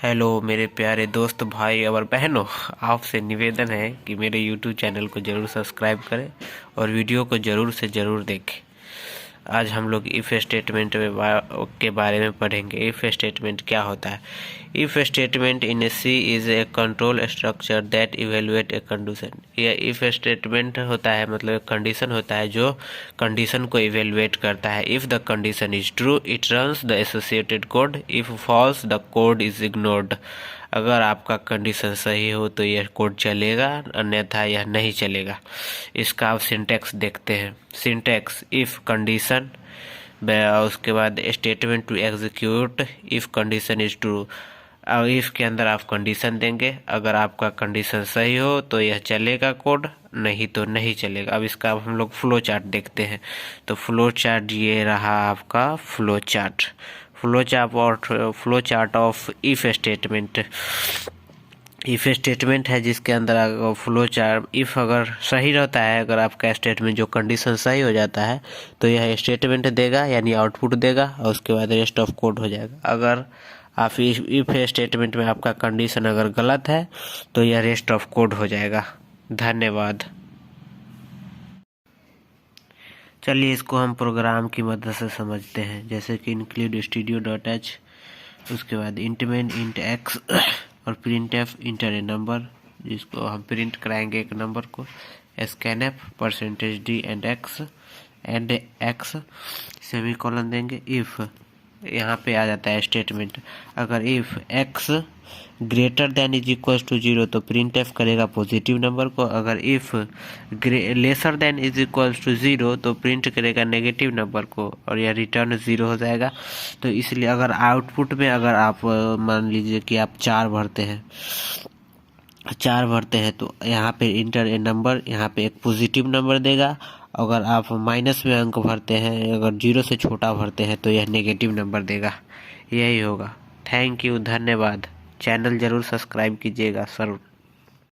Hello मेरे प्यारे दोस्त भाई और बहनों, आपसे निवेदन है कि मेरे यूट्यूब चैनल को ज़रूर सब्सक्राइब करें और वीडियो को ज़रूर से ज़रूर देखें। आज हम लोग इफ़ स्टेटमेंट के बारे में पढ़ेंगे। इफ़ स्टेटमेंट क्या होता है? If statement in C is a control structure that evaluate a condition. यह इफ़ स्टेटमेंट होता है, मतलब एक कंडीशन होता है जो कंडीशन को इवेलुएट करता है। If the condition is true it runs the associated code, if false the code is ignored. अगर आपका कंडीशन सही हो तो यह कोड चलेगा, अन्यथा यह नहीं चलेगा। इसका आप सिंटैक्स देखते हैं। सिंटैक्स: इफ़ कंडीशन, उसके बाद statement to execute if condition is true. अब इफ़ के अंदर आप कंडीशन देंगे, अगर आपका कंडीशन सही हो तो यह चलेगा कोड, नहीं तो नहीं चलेगा। अब इसका हम लोग फ्लो चार्ट देखते हैं। तो फ्लो चार्ट ये रहा आपका flow chart. Flow chart of if statement. If statement है जिसके अंदर फ्लो चार्ट, इफ अगर सही रहता है, अगर आपका स्टेटमेंट जो कंडीशन सही हो जाता है तो यह स्टेटमेंट देगा, यानी आउटपुट देगा, और उसके बाद रेस्ट ऑफ कोड हो जाएगा। अगर आप इफ स्टेटमेंट में आपका कंडीशन अगर गलत है तो यह रेस्ट ऑफ कोड हो जाएगा। धन्यवाद। चलिए इसको हम प्रोग्राम की मदद से समझते हैं, जैसे कि इंक्लूड studio.h, उसके बाद इंट मेन इंट एक्स और print f enter a number, जिसको हम प्रिंट कराएंगे एक नंबर को। Scan f %d and x semicolon देंगे। इफ़ यहाँ पे आ जाता है स्टेटमेंट, अगर if x greater than is equals to 0 तो प्रिंट एफ करेगा पॉजिटिव नंबर को। अगर if lesser than is equals to 0 तो प्रिंट करेगा नेगेटिव नंबर को, और यह रिटर्न 0 हो जाएगा। तो इसलिए अगर आउटपुट में अगर आप मान लीजिए कि आप 4 भरते हैं तो यहाँ पे इंटर ए नंबर, यहाँ पे एक पॉजिटिव नंबर देगा। अगर आप माइनस में अंक भरते हैं, अगर 0 से छोटा भरते हैं तो यह नेगेटिव नंबर देगा। यही होगा। थैंक यू, धन्यवाद। चैनल ज़रूर सब्सक्राइब कीजिएगा सर।